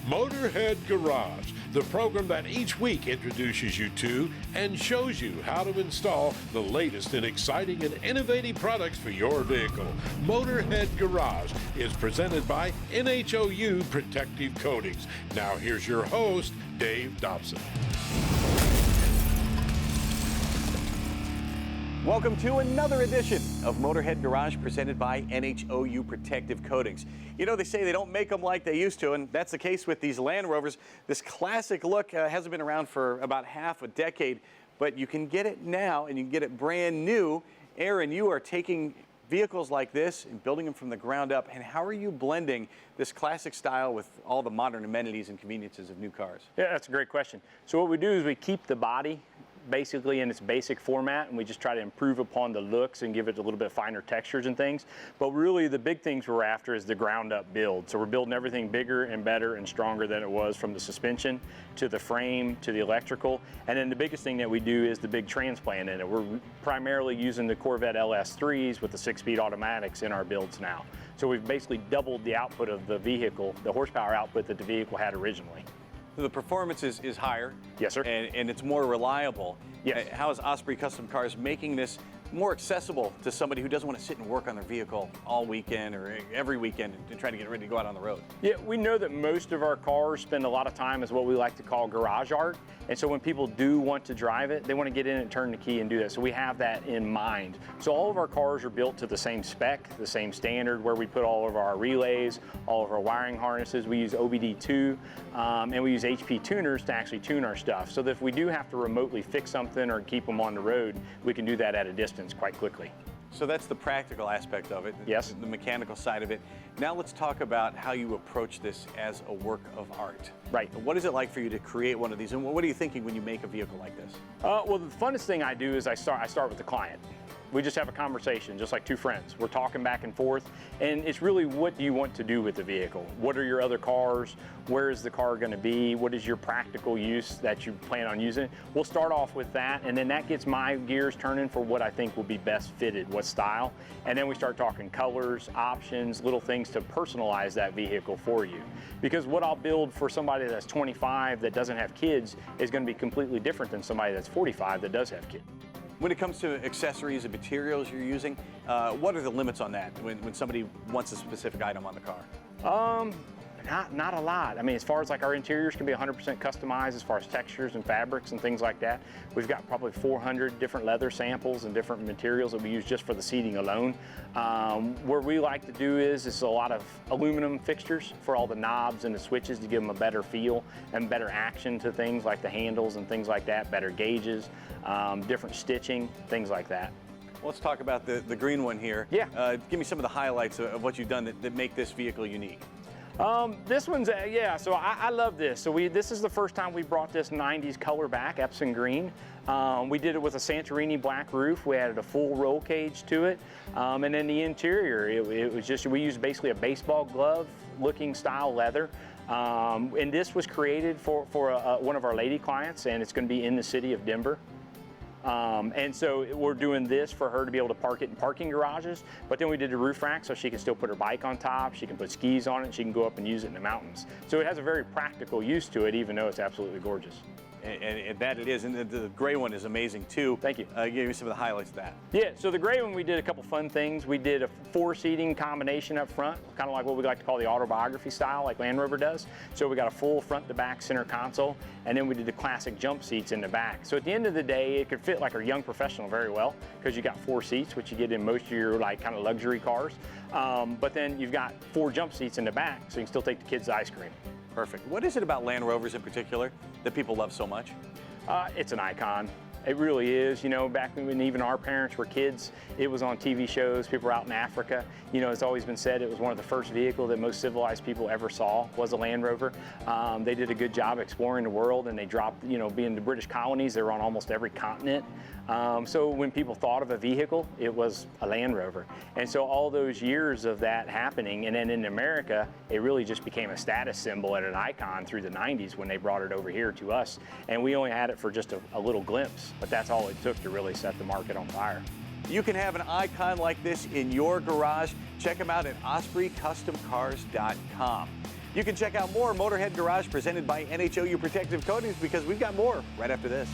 Motorhead Garage, the program that each week introduces you to and shows you how to install the latest in exciting and innovative products for your vehicle. Motorhead Garage is presented by NHOU Protective Coatings. Now here's your host, Dave Dobson. Welcome to another edition of Motorhead Garage presented by NHOU Protective Coatings. You know, they say they don't make them like they used to, and that's the case with these Land Rovers. This classic look hasn't been around for about half a decade, but you can get it now and you can get it brand new. Aaron, you are taking vehicles like this and building them from the ground up, and how are you blending this classic style with all the modern amenities and conveniences of new cars? Yeah, that's a great question. So what we do is we keep the body basically in its basic format, and we just try to improve upon the looks and give it a little bit finer textures and things. But really the big things we're after is the ground up build. So we're building everything bigger and better and stronger than it was, from the suspension to the frame to the electrical. And then the biggest thing that we do is the big transplant in it. We're primarily using the Corvette LS3s with the 6-speed automatics in our builds now. So we've basically doubled the output of the vehicle, the horsepower output that the vehicle had originally. So the performance is higher. Yes, sir. And it's more reliable. Yes. How is Osprey Custom Cars making this more accessible to somebody who doesn't want to sit and work on their vehicle all weekend or every weekend and try to get ready to go out on the road? Yeah, we know that most of our cars spend a lot of time as what we like to call garage art. And so when people do want to drive it, they want to get in and turn the key and do that. So we have that in mind. So all of our cars are built to the same spec, the same standard, where we put all of our relays, all of our wiring harnesses. We use OBD2, and we use HP tuners to actually tune our stuff. So that if we do have to remotely fix something or keep them on the road, we can do that at a distance quite quickly. So that's the practical aspect of it, yes, the mechanical side of it. Now let's talk about how you approach this as a work of art. Right. What is it like for you to create one of these, and what are you thinking when you make a vehicle like this? Well, the funnest thing I do is I start with the client. We just have a conversation, just like two friends. We're talking back and forth, and it's really, what do you want to do with the vehicle? What are your other cars? Where is the car going to be? What is your practical use that you plan on using? We'll start off with that, and then that gets my gears turning for what I think will be best fitted, what style. And then we start talking colors, options, little things to personalize that vehicle for you. Because what I'll build for somebody that's 25 that doesn't have kids is going to be completely different than somebody that's 45 that does have kids. When it comes to accessories and materials you're using, what are the limits on that when somebody wants a specific item on the car? Not a lot. I mean, as far as like our interiors can be 100% customized as far as textures and fabrics and things like that. We've got probably 400 different leather samples and different materials that we use just for the seating alone. Where we like to do is a lot of aluminum fixtures for all the knobs and the switches to give them a better feel and better action to things like the handles and things like that, better gauges, different stitching, things like that. Let's talk about the green one here. Yeah. Give me some of the highlights of what you've done that make this vehicle unique. This one's, yeah, so I love this. So this is the first time we brought this 90s color back, Epsom green. We did it with a Santorini black roof. We added a full roll cage to it. And then the interior, it was just, we used basically a baseball glove looking style leather. And this was created for one of our lady clients, and it's going to be in the city of Denver. And so we're doing this for her to be able to park it in parking garages, but then we did a roof rack so she can still put her bike on top, she can put skis on it, and she can go up and use it in the mountains. So it has a very practical use to it, even though it's absolutely gorgeous. And that it is, and the gray one is amazing too. Thank you. Give me some of the highlights of that. Yeah, so the gray one, we did a couple fun things. We did a 4-seating combination up front, kind of like what we like to call the autobiography style, like Land Rover does. So we got a full front to back center console, and then we did the classic jump seats in the back. So at the end of the day, it could fit like a young professional very well, because you got 4 seats, which you get in most of your like kind of luxury cars. But then you've got 4 jump seats in the back, so you can still take the kids ice cream. Perfect. What is it about Land Rovers in particular that people love so much? It's an icon. It really is. You know, back when even our parents were kids, it was on TV shows. People were out in Africa. You know, it's always been said it was one of the first vehicles that most civilized people ever saw was a Land Rover. They did a good job exploring the world, and they dropped, you know, being the British colonies, they were on almost every continent. So when people thought of a vehicle, it was a Land Rover. And so all those years of that happening, and then in America, it really just became a status symbol and an icon through the 90s when they brought it over here to us. And we only had it for just a little glimpse, but that's all it took to really set the market on fire. You can have an icon like this in your garage. Check them out at OspreyCustomCars.com. You can check out more Motorhead Garage presented by NHOU Protective Coatings because we've got more right after this.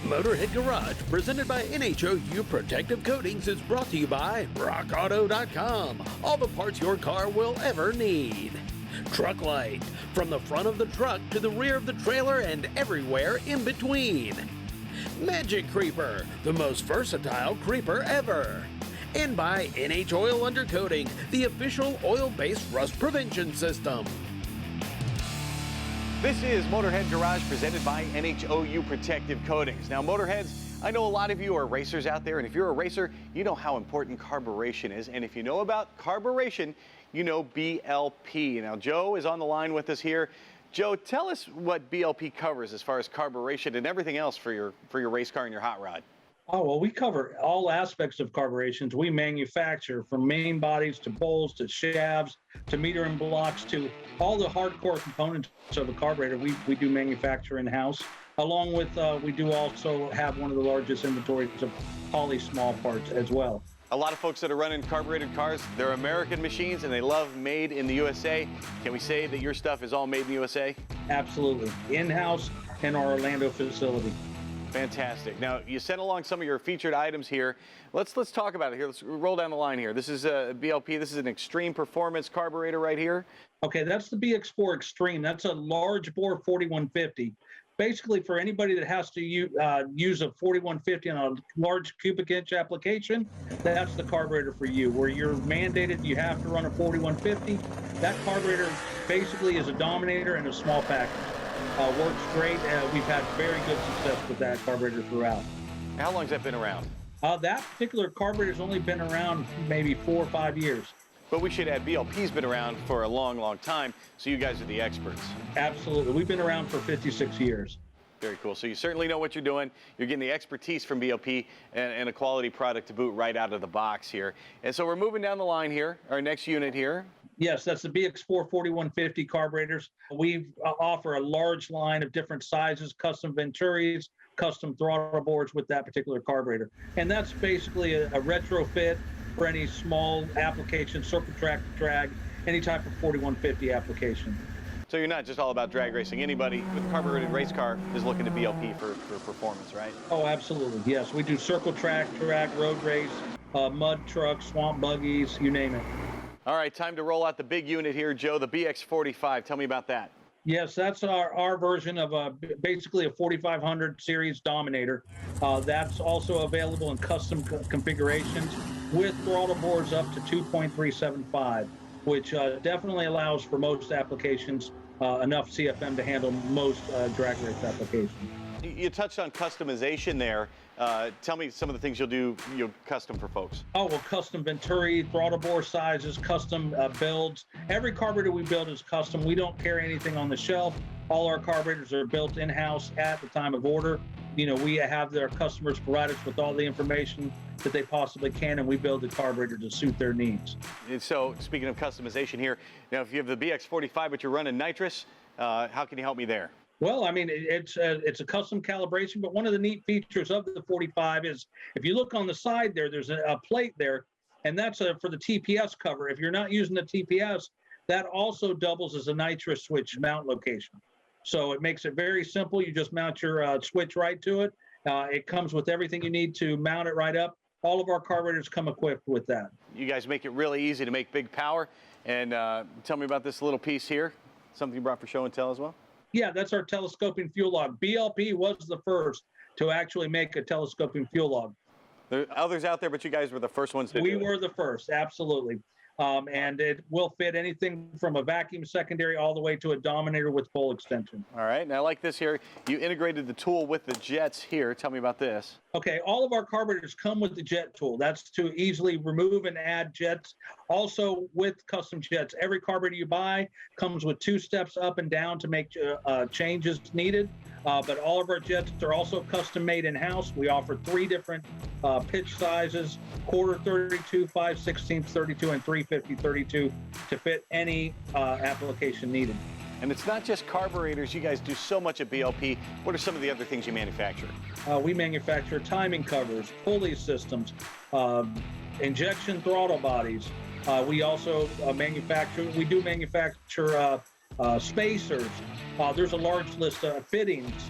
Motorhead Garage, presented by NHOU Protective Coatings, is brought to you by RockAuto.com. All the parts your car will ever need. Truck Light, from the front of the truck to the rear of the trailer and everywhere in between. Magic Creeper, the most versatile creeper ever. And by NH Oil Undercoating, the official oil-based rust prevention system. This is Motorhead Garage presented by NHOU Protective Coatings. Now, Motorheads, I know a lot of you are racers out there, and if you're a racer, you know how important carburation is. And if you know about carburation, you know BLP. Now, Joe is on the line with us here. Joe, tell us what BLP covers as far as carburation and everything else for your race car and your hot rod. Oh, well, we cover all aspects of carburetions. We manufacture from main bodies to bowls to shafts to meter and blocks to all the hardcore components of a carburetor. We do manufacture in-house, along with we do also have one of the largest inventories of poly small parts as well. A lot of folks that are running carbureted cars, they're American machines and they love made in the USA. Can we say that your stuff is all made in the USA? Absolutely. In-house in our Orlando facility. Fantastic. Now, you sent along some of your featured items here. Let's talk about it here. Let's roll down the line here. This is a BLP. This is an extreme performance carburetor right here. Okay, that's the BX4 Extreme. That's a large bore 4150. Basically, for anybody that has to use a 4150 on a large cubic inch application, that's the carburetor for you. Where you're mandated, you have to run a 4150. That carburetor basically is a Dominator in a small package. Works great. We've had very good success with that carburetor throughout. How long has that been around? That particular carburetor's only been around maybe 4 or 5 years. But we should add BLP's been around for a long, long time, so you guys are the experts. Absolutely. We've been around for 56 years. Very cool. So you certainly know what you're doing. You're getting the expertise from BLP and a quality product to boot right out of the box here. And so we're moving down the line here, our next unit here. Yes, that's the BX4 4150 carburetors. We offer a large line of different sizes, custom Venturis, custom throttle boards with that particular carburetor. And that's basically a retrofit for any small application, circle track, drag, any type of 4150 application. So you're not just all about drag racing. Anybody with a carbureted race car is looking to BLP for performance, right? Oh, absolutely. Yes, we do circle track, drag, road race, mud trucks, swamp buggies, you name it. All right, time to roll out the big unit here, Joe, the BX45. Tell me about that. Yes, that's our version of basically a 4500 series Dominator. That's also available in custom configurations with throttle boards up to 2.375, which definitely allows for most applications enough CFM to handle most drag race applications. You touched on customization there. Tell me some of the things you'll do custom for folks. Oh, well, custom Venturi, throttle bore sizes, custom builds. Every carburetor we build is custom. We don't carry anything on the shelf. All our carburetors are built in-house at the time of order. You know, we have their customers provide us with all the information that they possibly can, and we build the carburetor to suit their needs. And so, speaking of customization here, now if you have the BX45 but you're running nitrous, how can you help me there? Well, I mean, it's a custom calibration, but one of the neat features of the 45 is if you look on the side there, there's a plate there, and that's for the TPS cover. If you're not using the TPS, that also doubles as a nitrous switch mount location. So it makes it very simple. You just mount your switch right to it. It comes with everything you need to mount it right up. All of our carburetors come equipped with that. You guys make it really easy to make big power. And tell me about this little piece here, something you brought for show and tell as well. Yeah, that's our telescoping fuel log. BLP was the first to actually make a telescoping fuel log. There are others out there, but you guys were the first ones to do it. We were the first, absolutely. And it will fit anything from a vacuum secondary all the way to a Dominator with full extension. All right, now I like this here. You integrated the tool with the jets here. Tell me about this. Okay, all of our carburetors come with the jet tool. That's to easily remove and add jets. Also with custom jets, every carburetor you buy comes with 2 steps up and down to make changes needed. But all of our jets are also custom made in-house. We offer 3 different pitch sizes, 1/4 32, 5/16 32, and 3/50 32 to fit any application needed. And it's not just carburetors. You guys do so much at BLP. What are some of the other things you manufacture? We manufacture timing covers, pulley systems, injection throttle bodies. We also manufacture spacers. There's a large list of fittings.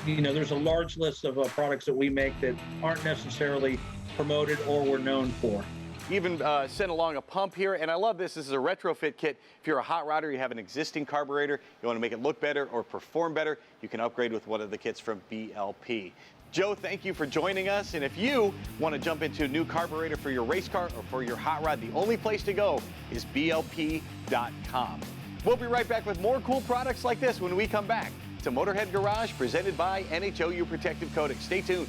There's a large list of products that we make that aren't necessarily promoted or we're known for. You even sent along a pump here, and I love this. This is a retrofit kit. If you're a hot rodder, you have an existing carburetor, you want to make it look better or perform better, you can upgrade with one of the kits from BLP. Joe, thank you for joining us. And if you want to jump into a new carburetor for your race car or for your hot rod, the only place to go is blp.com. We'll be right back with more cool products like this when we come back to Motorhead Garage, presented by NHOU Protective Coatings. Stay tuned.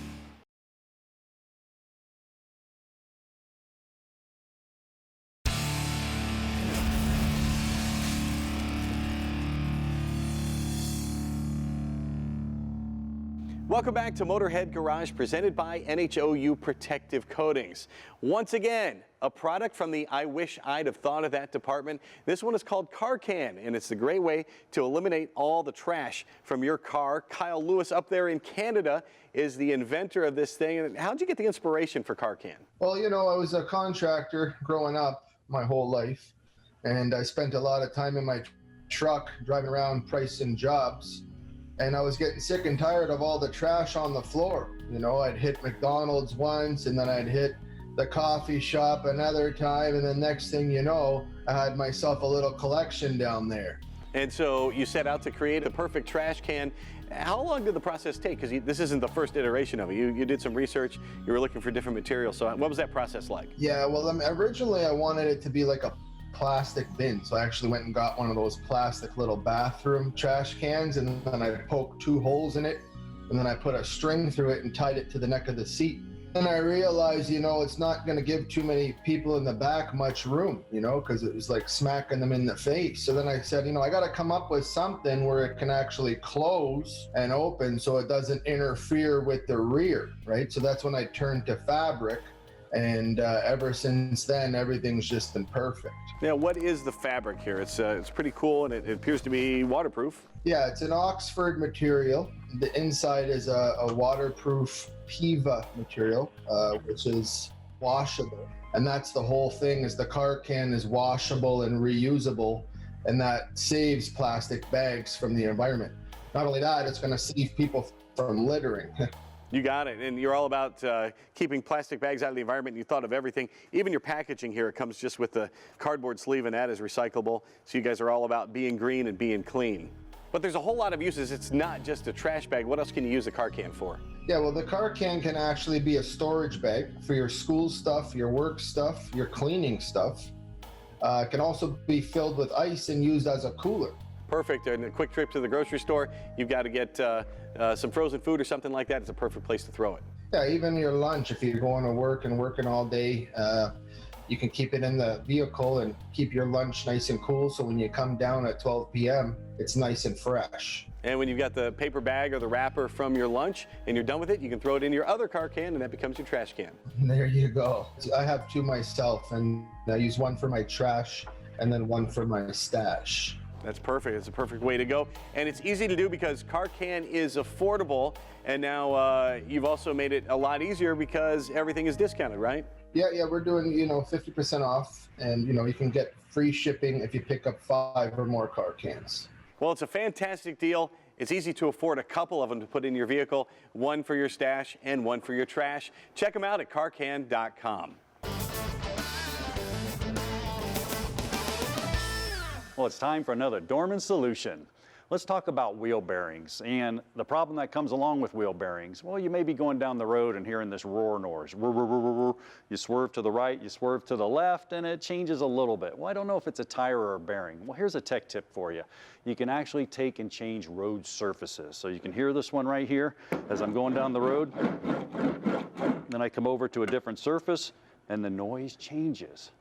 Welcome back to Motorhead Garage, presented by NHOU Protective Coatings. Once again, a product from the I Wish I'd Have Thought of That department. This one is called CarCan, and it's a great way to eliminate all the trash from your car. Kyle Lewis up there in Canada is the inventor of this thing. How'd you get the inspiration for CarCan? Well, you know, I was a contractor growing up my whole life, and I spent a lot of time in my truck driving around pricing jobs. And I was getting sick and tired of all the trash on the floor. You know, I'd hit McDonald's once, and then I'd hit the coffee shop another time, and then next thing you know, I had myself a little collection down there. And so you set out to create a perfect trash can. How long did the process take? Because this isn't the first iteration of it. You did some research, you were looking for different materials. So what was that process like? Yeah, well, originally I wanted it to be like a plastic bin. So I actually went and got one of those plastic little bathroom trash cans, and then I poked 2 holes in it, and then I put a string through it and tied it to the neck of the seat. And I realized, you know, it's not going to give too many people in the back much room, you know, because it was like smacking them in the face. So then I said, you know, I got to come up with something where it can actually close and open so it doesn't interfere with the rear, right? So that's when I turned to fabric. And ever since then, everything's just been perfect. Now, what is the fabric here? It's pretty cool, and it appears to be waterproof. Yeah, it's an Oxford material. The inside is a waterproof PIVA material, which is washable. And that's the whole thing, is the CarCan is washable and reusable, and that saves plastic bags from the environment. Not only that, it's going to save people from littering. You got it. And you're all about keeping plastic bags out of the environment. You thought of everything. Even your packaging here, it comes just with the cardboard sleeve, and that is recyclable. So you guys are all about being green and being clean. But there's a whole lot of uses. It's not just a trash bag. What else can you use the CarCan for? Yeah, well, the CarCan can actually be a storage bag for your school stuff, your work stuff, your cleaning stuff. It can also be filled with ice and used as a cooler. Perfect. And a quick trip to the grocery store, you've got to get some frozen food or something like that. It's a perfect place to throw it. Yeah, even your lunch, if you're going to work and working all day, you can keep it in the vehicle and keep your lunch nice and cool. So when you come down at 12 p.m., it's nice and fresh. And when you've got the paper bag or the wrapper from your lunch and you're done with it, you can throw it in your other CarCan, and that becomes your trash can. There you go. I have 2 myself, and I use one for my trash and then one for my stash. That's perfect. It's a perfect way to go. And it's easy to do because CarCan is affordable. And now you've also made it a lot easier because everything is discounted, right? Yeah, we're doing, 50% off. And, you can get free shipping if you pick up 5 or more CarCans. Well, it's a fantastic deal. It's easy to afford a couple of them to put in your vehicle, one for your stash and one for your trash. Check them out at carcan.com. Well, it's time for another Dorman solution. Let's talk about wheel bearings and the problem that comes along with wheel bearings. Well, you may be going down the road and hearing this roar noise. You swerve to the right, you swerve to the left, and it changes a little bit. Well, I don't know if it's a tire or a bearing. Well, here's a tech tip for you. You can actually take and change road surfaces. So you can hear this one right here as I'm going down the road. Then I come over to a different surface and the noise changes.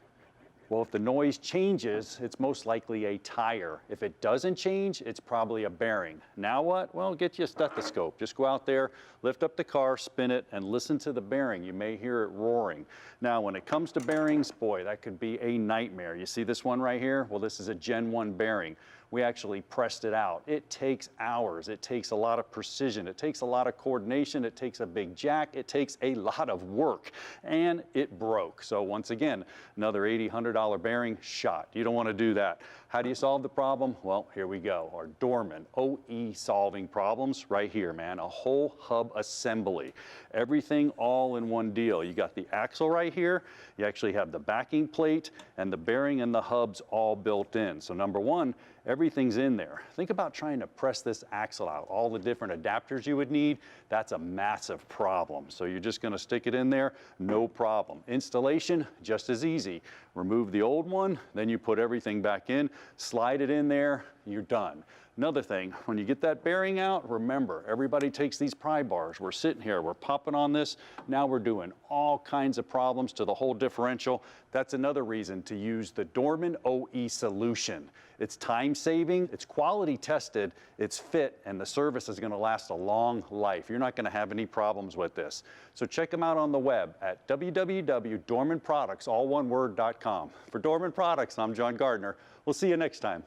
Well, if the noise changes, it's most likely a tire. If it doesn't change, it's probably a bearing. Now what? Well, get you a stethoscope. Just go out there, lift up the car, spin it, and listen to the bearing. You may hear it roaring. Now, when it comes to bearings, boy, that could be a nightmare. You see this one right here? Well, this is a Gen 1 bearing. We actually pressed it out. It takes hours. It takes a lot of precision. It takes a lot of coordination. It takes a big jack. It takes a lot of work. And it broke. So once again, another $80, $100 bearing shot. You don't want to do that. How do you solve the problem? Well, here we go. Our Dorman OE solving problems right here, man. A whole hub assembly. Everything all in one deal. You got the axle right here. You actually have the backing plate and the bearing and the hubs all built in. So number one, everything's in there. Think about trying to press this axle out. All the different adapters you would need, that's a massive problem. So you're just gonna stick it in there, no problem. Installation, just as easy. Remove the old one, then you put everything back in, slide it in there, you're done. Another thing, when you get that bearing out, remember, everybody takes these pry bars. We're sitting here, we're popping on this. Now we're doing all kinds of problems to the whole differential. That's another reason to use the Dorman OE solution. It's time saving, it's quality tested, it's fit, and the service is gonna last a long life. You're not gonna have any problems with this. So check them out on the web at www.dormanproducts.com. For Dorman Products, I'm John Gardner. We'll see you next time.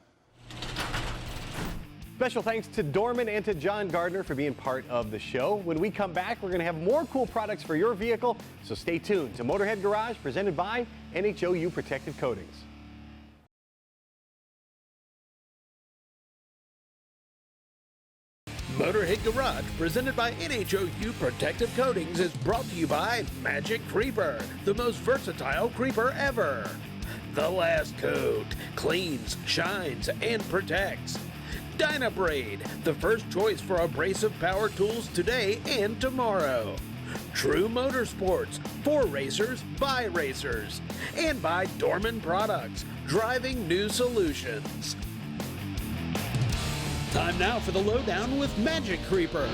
Special thanks to Dorman and to John Gardner for being part of the show. When we come back, we're going to have more cool products for your vehicle, so stay tuned to Motorhead Garage, presented by NHOU Protective Coatings. Motorhead Garage, presented by NHOU Protective Coatings, is brought to you by Magic Creeper, the most versatile creeper ever. The last coat cleans, shines, and protects. Dynabraid, the first choice for abrasive power tools today and tomorrow. True Motorsports, for racers, by racers. And by Dorman Products, driving new solutions. Time now for the lowdown with Magic Creeper.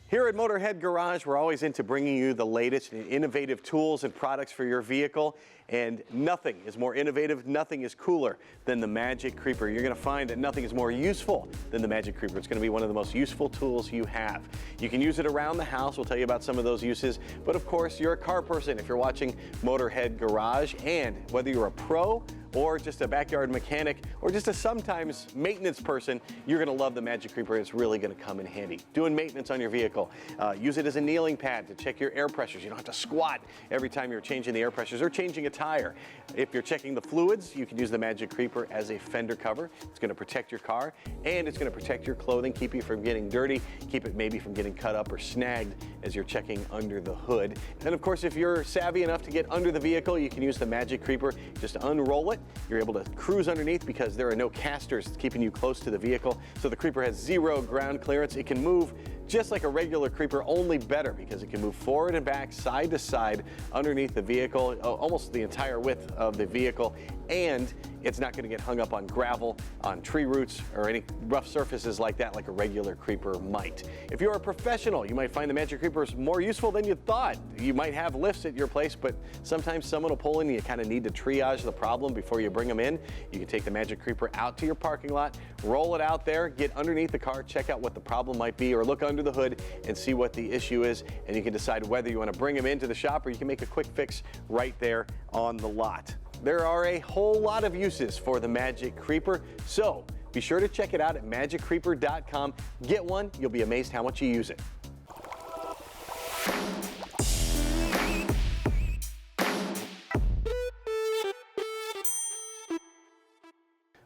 Here at Motorhead Garage, we're always into bringing you the latest and innovative tools and products for your vehicle, and nothing is more innovative, nothing is cooler than the Magic Creeper. You're going to find that nothing is more useful than the Magic Creeper. It's going to be one of the most useful tools you have. You can use it around the house. We'll tell you about some of those uses, but of course, you're a car person if you're watching Motorhead Garage, and whether you're a pro or just a backyard mechanic, or just a sometimes maintenance person, you're gonna love the Magic Creeper. It's really gonna come in handy. Doing maintenance on your vehicle. Use it as a kneeling pad to check your air pressures. You don't have to squat every time you're changing the air pressures or changing a tire. If you're checking the fluids, you can use the Magic Creeper as a fender cover. It's gonna protect your car, and it's gonna protect your clothing, keep you from getting dirty, keep it maybe from getting cut up or snagged as you're checking under the hood. And of course, if you're savvy enough to get under the vehicle, you can use the Magic Creeper. Just unroll it. You're able to cruise underneath because there are no casters keeping you close to the vehicle. So the Creeper has zero ground clearance. It can move just like a regular Creeper, only better because it can move forward and back, side to side, underneath the vehicle, almost the entire width of the vehicle. And it's not going to get hung up on gravel, on tree roots, or any rough surfaces like that, like a regular Creeper might. If you're a professional, you might find the Magic Creepers more useful than you thought. You might have lifts at your place, but sometimes someone will pull in and you kind of need to triage the problem before you bring them in. You can take the Magic Creeper out to your parking lot, roll it out there, get underneath the car, check out what the problem might be, or look under the hood and see what the issue is, and you can decide whether you want to bring them into the shop or you can make a quick fix right there on the lot. There are a whole lot of uses for the Magic Creeper, so be sure to check it out at magiccreeper.com. Get one, you'll be amazed how much you use it.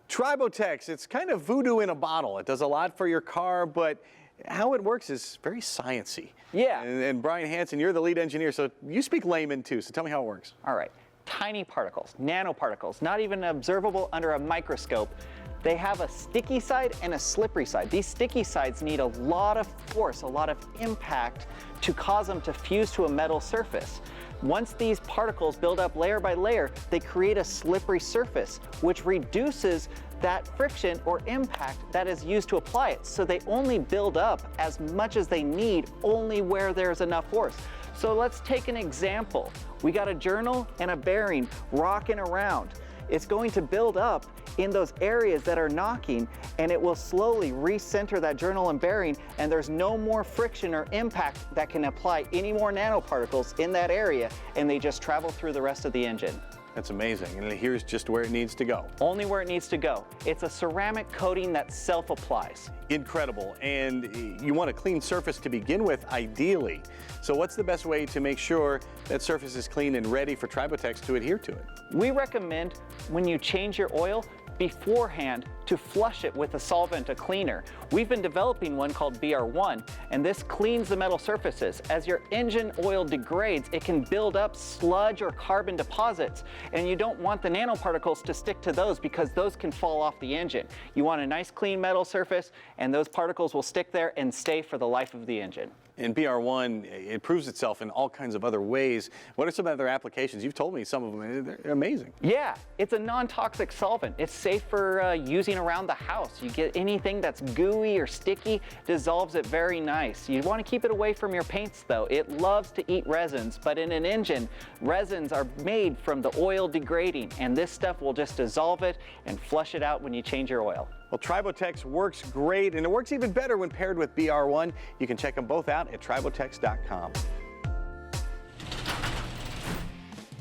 Tribotex, it's kind of voodoo in a bottle. It does a lot for your car, but how it works is very sciencey. Yeah. And Brian Hansen, you're the lead engineer, so you speak layman too, so tell me how it works. All right. Tiny particles, nanoparticles, not even observable under a microscope. They have a sticky side and a slippery side. These sticky sides need a lot of force, a lot of impact to cause them to fuse to a metal surface. Once these particles build up layer by layer, they create a slippery surface, which reduces that friction or impact that is used to apply it. So they only build up as much as they need, only where there's enough force. So let's take an example. We got a journal and a bearing rocking around. It's going to build up in those areas that are knocking, and it will slowly recenter that journal and bearing, and there's no more friction or impact that can apply any more nanoparticles in that area, and they just travel through the rest of the engine. That's amazing. And here's just where it needs to go. Only where it needs to go. It's a ceramic coating that self-applies. Incredible. And you want a clean surface to begin with, ideally. So what's the best way to make sure that surface is clean and ready for Tribotex to adhere to it? We recommend when you change your oil beforehand to flush it with a solvent, a cleaner. We've been developing one called BR1, and this cleans the metal surfaces. As your engine oil degrades, it can build up sludge or carbon deposits, and you don't want the nanoparticles to stick to those because those can fall off the engine. You want a nice clean metal surface, and those particles will stick there and stay for the life of the engine. And BR1, it proves itself in all kinds of other ways. What are some other applications? You've told me some of them, they're amazing. Yeah, it's a non-toxic solvent. It's safe for using around the house. You get anything that's gooey or sticky, dissolves it very nice. You want to keep it away from your paints though. It loves to eat resins, but in an engine, resins are made from the oil degrading, and this stuff will just dissolve it and flush it out when you change your oil. Well, Tribotex works great, and it works even better when paired with BR1. You can check them both out at tribotex.com.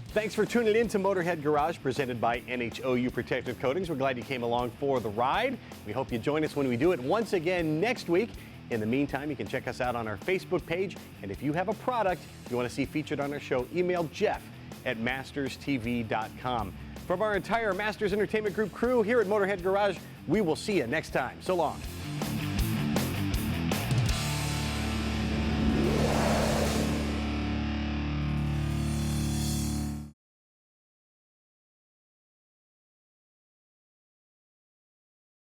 Thanks for tuning in to Motorhead Garage, presented by NHOU Protective Coatings. We're glad you came along for the ride. We hope you join us when we do it once again next week. In the meantime, you can check us out on our Facebook page, and if you have a product you want to see featured on our show, email jeff@masterstv.com. From our entire Masters Entertainment Group crew here at Motorhead Garage, we will see you next time. So long.